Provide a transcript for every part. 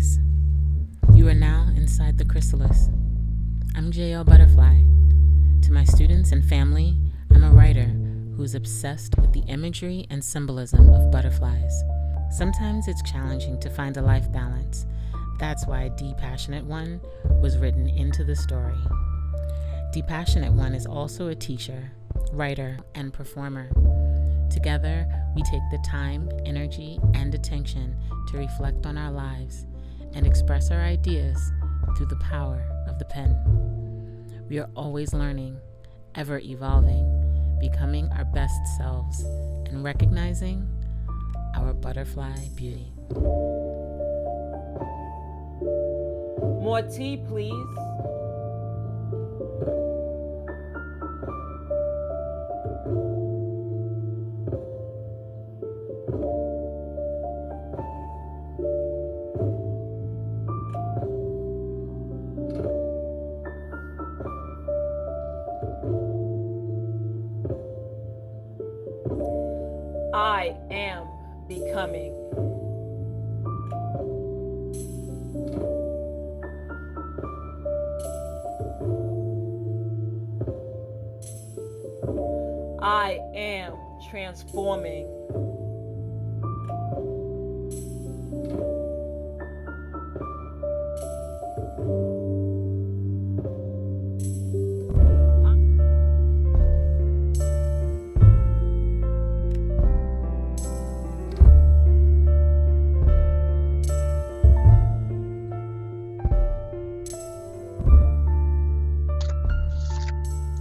butterflies. You are now inside the chrysalis. I'm Jaiel Butterfly. To my students and family, I'm a writer who's obsessed with the imagery and symbolism of butterflies. Sometimes it's challenging to find a life balance. That's why Deepassionate1 was written into the story. Deepassionate1 is also a teacher, writer, and performer. Together, we take the time, energy, and attention to reflect on our lives and express our ideas through the power of the pen. We are always learning, ever evolving, becoming our best selves, and recognizing our butterfly beauty. More tea, please. I am becoming. I am transforming.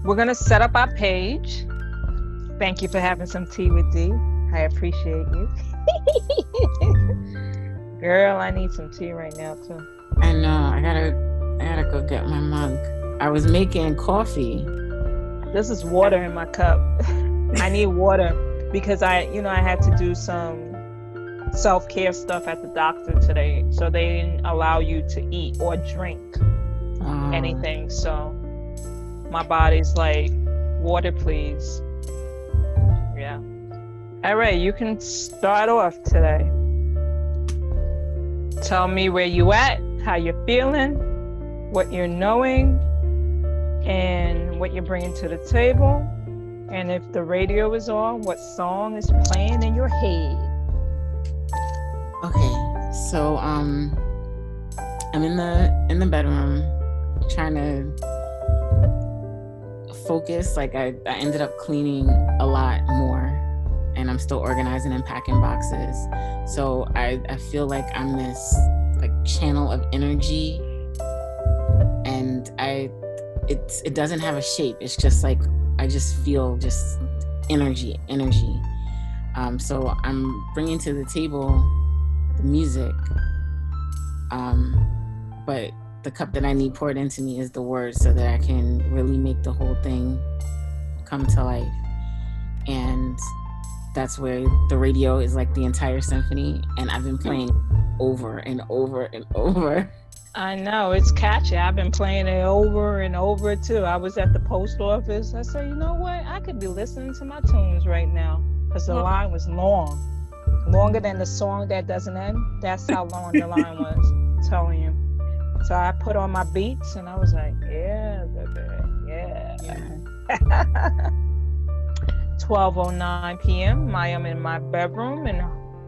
We're going to set up our page. Thank you for having some tea with D. I appreciate you. Girl, I need some tea right now too. I know, I gotta go get my mug. I was making coffee. This is water in my cup. I need water because I had to do some self-care stuff at the doctor today. So they didn't allow you to eat or drink anything. So my body's like, water, please. Yeah. All right, you can start off today. Tell me where you at, how you're feeling, what you're knowing, and what you're bringing to the table. And if the radio is on, what song is playing in your head? Okay, so I'm in the bedroom trying to focus. Like I ended up cleaning a lot more, and I'm still organizing and packing boxes. So I feel like I'm this like channel of energy, and it doesn't have a shape. It's just like I just feel just energy. So I'm bringing to the table the music, but the cup that I need poured into me is the words, so that I can really make the whole thing come to life. And that's where the radio is like the entire symphony, and I've been playing over and over and over. I know, it's catchy. I've been playing it over and over too. I was at the post office. I said, you know what? I could be listening to my tunes right now, because the line was longer than the song that doesn't end. That's how long the line was, I'm telling you. So I put on my beats and I was like, yeah, baby, yeah. 12:09 p.m. I am in my bedroom in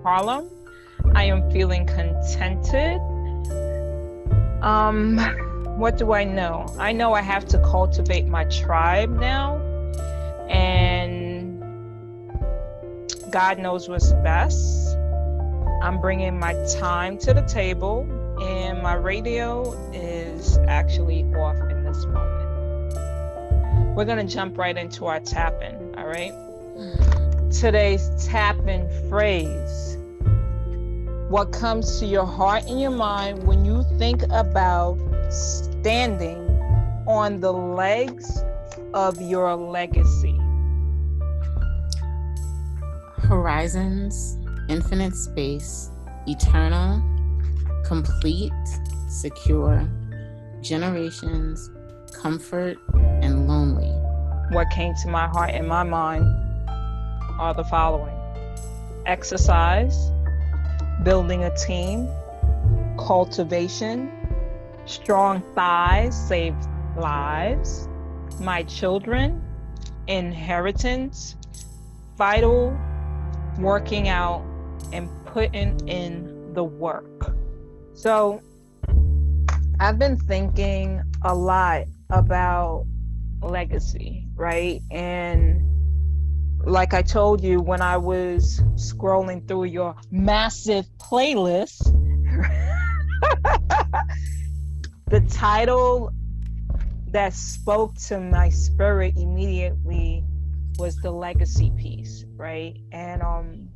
Harlem. I am feeling contented. What do I know? I know I have to cultivate my tribe now, and God knows what's best. I'm bringing my time to the table, and my radio is actually off in this moment. We're gonna jump right into our tapping, all right? Today's tapping phrase. What comes to your heart and your mind when you think about standing on the legs of your legacy? Horizons, infinite space, eternal, complete, secure, generations, comfort, and lonely. What came to my heart and my mind are the following: exercise, building a team, cultivation, strong thighs save lives, my children, inheritance, vital, working out, and putting in the work. So I've been thinking a lot about legacy, right? And like I told you, when I was scrolling through your massive playlist, the title that spoke to my spirit immediately was the legacy piece, right? And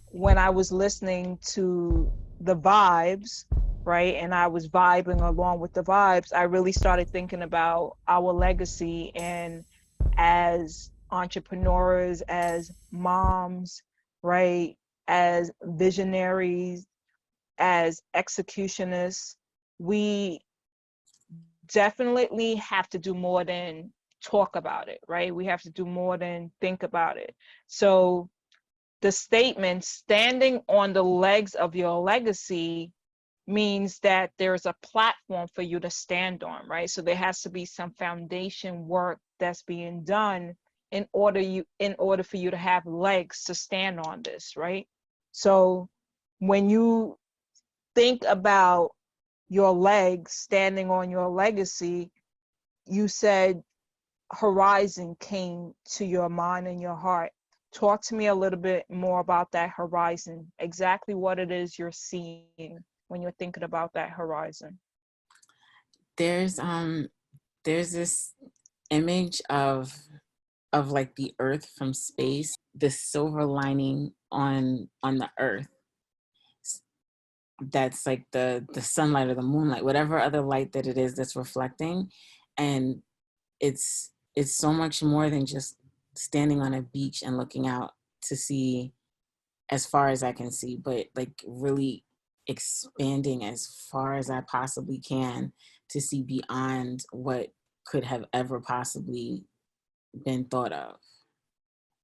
when I was listening to the vibes, right, and I was vibing along with the vibes, I really started thinking about our legacy and as entrepreneurs, as moms, right, as visionaries, as executionists, we definitely have to do more than talk about it, right? We have to do more than think about it. So the statement standing on the legs of your legacy means that there's a platform for you to stand on, right? So there has to be some foundation work that's being done in order for you to have legs to stand on this, right? So when you think about your legs standing on your legacy, you said horizon came to your mind and your heart. Talk to me a little bit more about that horizon, exactly what it is you're seeing when you're thinking about that horizon. There's this image of like the earth from space, the silver lining on the earth, that's like the sunlight or the moonlight, whatever other light that it is that's reflecting. And it's so much more than just standing on a beach and looking out to see as far as I can see, but like really expanding as far as I possibly can to see beyond what could have ever possibly been thought of,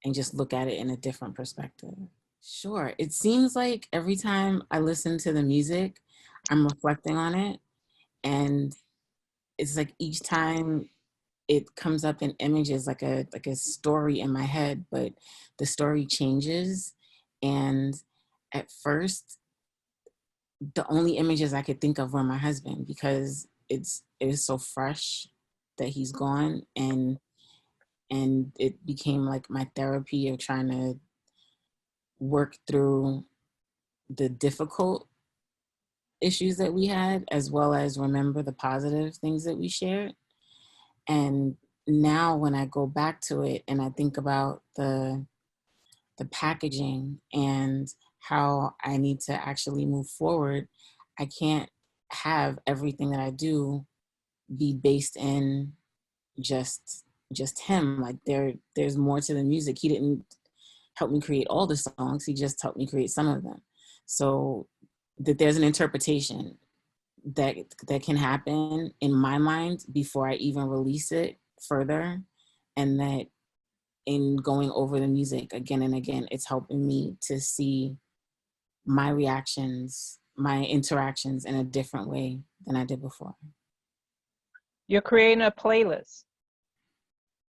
and just look at it in a different perspective. Sure. It seems like every time I listen to the music, I'm reflecting on it. And it's like each time it comes up in images, like a story in my head, but the story changes. And at first, the only images I could think of were my husband, because it was so fresh that he's gone. And it became like my therapy of trying to work through the difficult issues that we had, as well as remember the positive things that we shared. And now when I go back to it and I think about the packaging and how I need to actually move forward, I can't have everything that I do be based in just him. Like there's more to the music. He didn't help me create all the songs, he just helped me create some of them. So that there's an interpretation that that can happen in my mind before I even release it further, and that in going over the music again and again, it's helping me to see my reactions, my interactions in a different way than I did before. You're creating a playlist.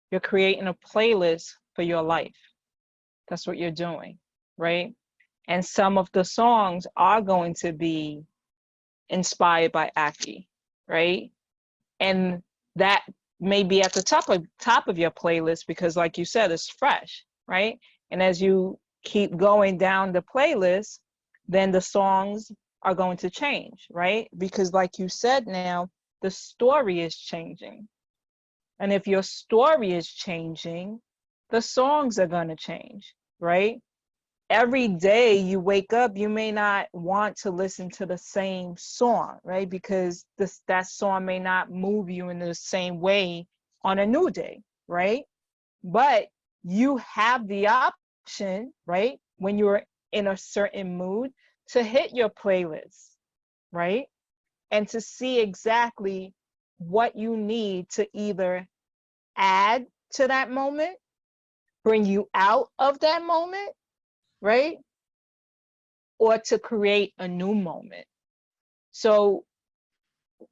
You're creating a playlist for your life. That's what you're doing, right? And some of the songs are going to be inspired by Aki, right? And that may be at the top of your playlist because, like you said, it's fresh, right? And as you keep going down the playlist, then the songs are going to change, right? Because, like you said, now the story is changing, and if your story is changing, the songs are going to change, right? Every day you wake up, you may not want to listen to the same song, right? Because that song may not move you in the same way on a new day, right? But you have the option, right, when you're in a certain mood, to hit your playlist, right? And to see exactly what you need to either add to that moment, bring you out of that moment, right? Or to create a new moment. So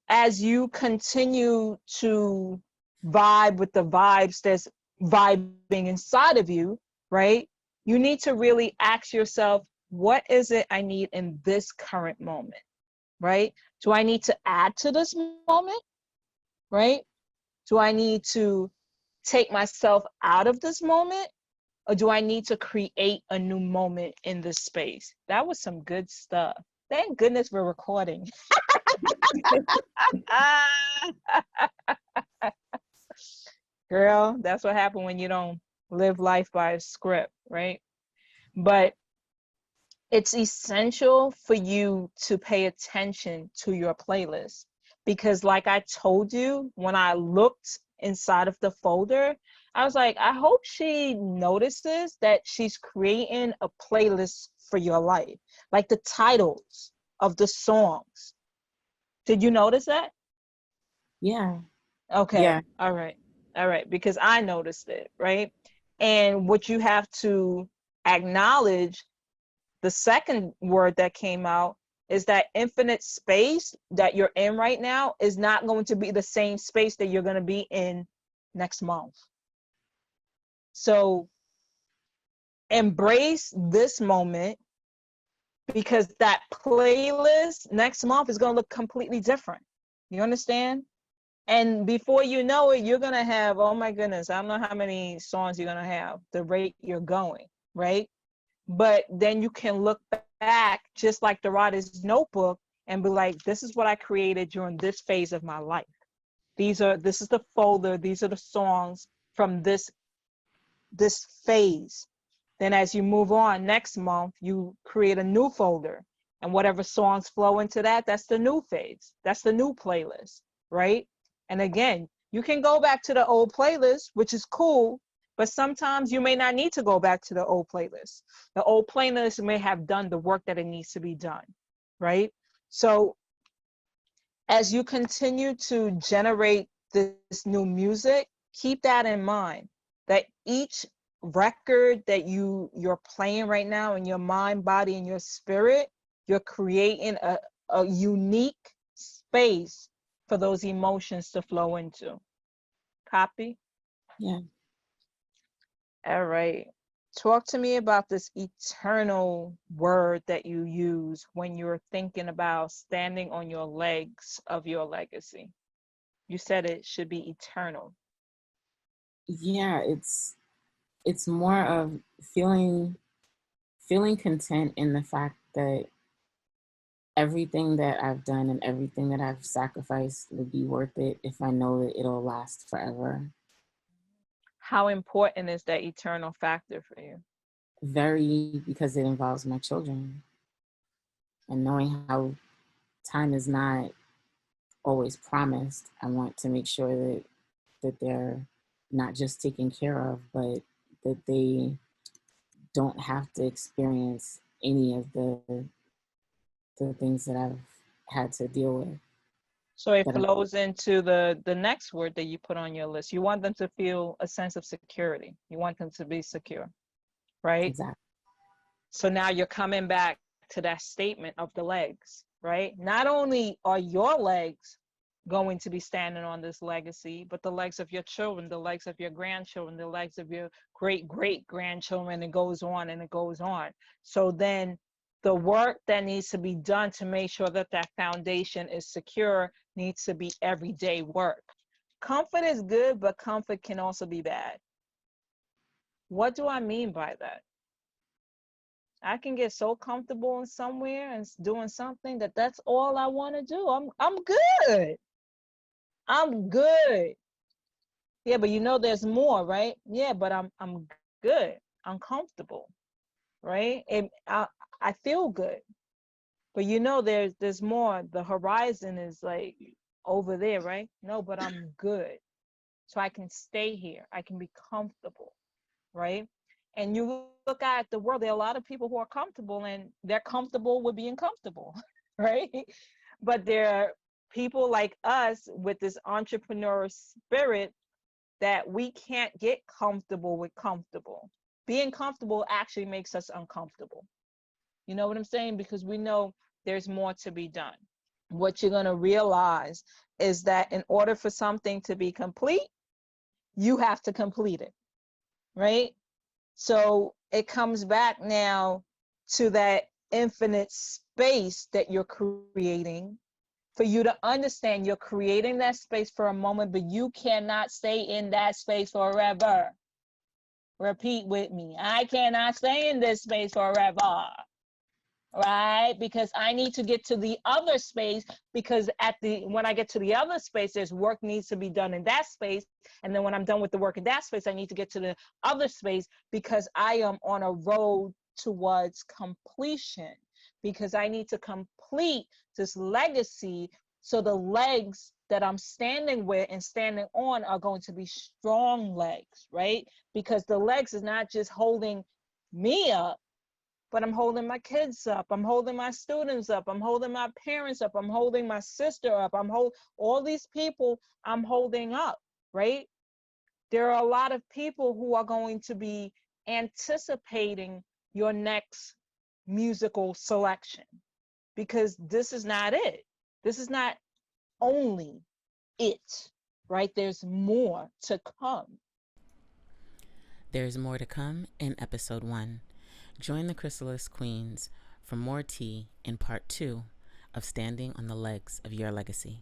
as you continue to vibe with the vibes that's vibing inside of you, right? You need to really ask yourself, what is it I need in this current moment, right? Do I need to add to this moment, right? Do I need to take myself out of this moment, or do I need to create a new moment in this space? That was some good stuff. Thank goodness we're recording. Girl, that's what happened when you don't live life by a script, right? But it's essential for you to pay attention to your playlist because, like I told you, when I looked inside of the folder, I was like, I hope she notices that she's creating a playlist for your life, like the titles of the songs. Did you notice that? Yeah. Okay. Yeah. All right. All right. Because I noticed it, right? And what you have to acknowledge, the second word that came out, is that infinite space that you're in right now is not going to be the same space that you're going to be in next month. So embrace this moment because that playlist next month is going to look completely different. You understand? And before you know it, you're gonna have, oh my goodness, I don't know how many songs you're gonna have, the rate you're going, right? But then you can look back, just like the writer's notebook, and be like, this is what I created during this phase of my life. This is the folder, these are the songs from this phase. Then as you move on next month, you create a new folder. And whatever songs flow into that, that's the new phase. That's the new playlist, right? And again, you can go back to the old playlist, which is cool, but sometimes you may not need to go back to the old playlist. The old playlist may have done the work that it needs to be done, right? So as you continue to generate this new music, keep that in mind that each record that you're playing right now in your mind, body, and your spirit, you're creating a unique space for those emotions to flow into. Copy? Yeah. All right. Talk to me about this eternal word that you use when you're thinking about standing on your legs of your legacy. You said it should be eternal. Yeah, it's more of feeling content in the fact that everything that I've done and everything that I've sacrificed would be worth it if I know that it'll last forever. How important is that eternal factor for you? Very, because it involves my children and knowing how time is not always promised. I want to make sure that they're not just taken care of, but that they don't have to experience any of the things that I've had to deal with. So it That I, flows into the next word that you put on your list. You want them to feel a sense of security. You want them to be secure, right? exactly. So now you're coming back to that statement of the legs, right? Not only are your legs going to be standing on this legacy, but the legs of your children, the legs of your grandchildren, the legs of your great great grandchildren, it goes on and it goes on. So then the work that needs to be done to make sure that that foundation is secure needs to be everyday work. Comfort is good, but comfort can also be bad. What do I mean by that? I can get so comfortable in somewhere and doing something that that's all I want to do. I'm good. I'm good. Yeah, but you know there's more, right? Yeah, but I'm good. I'm comfortable, right? And I feel good. But you know there's more. The horizon is like over there, right? No, but I'm good. So I can stay here. I can be comfortable, right? And you look at the world, there are a lot of people who are comfortable and they're comfortable with being comfortable, right? But there are people like us with this entrepreneur spirit that we can't get comfortable with comfortable. Being comfortable actually makes us uncomfortable. You know what I'm saying? Because we know there's more to be done. what you're going to realize is that in order for something to be complete, you have to complete it, right? So it comes back now to that infinite space that you're creating. For you to understand, you're creating that space for a moment, but you cannot stay in that space forever. Repeat with me. I cannot stay in this space forever. Right? Because I need to get to the other space, because when I get to the other space, there's work needs to be done in that space. And then when I'm done with the work in that space, I need to get to the other space, because I am on a road towards completion, because I need to complete this legacy. So the legs that I'm standing with and standing on are going to be strong legs, right? Because the legs is not just holding me up, but I'm holding my kids up. I'm holding my students up. I'm holding my parents up. I'm holding my sister up. All these people I'm holding up, right? There are a lot of people who are going to be anticipating your next musical selection, because this is not it. This is not only it, right? There's more to come. There's more to come in episode 1. Join the Chrysalis Queens for more tea in part 2 of Standing on the Legs of Your Legacy.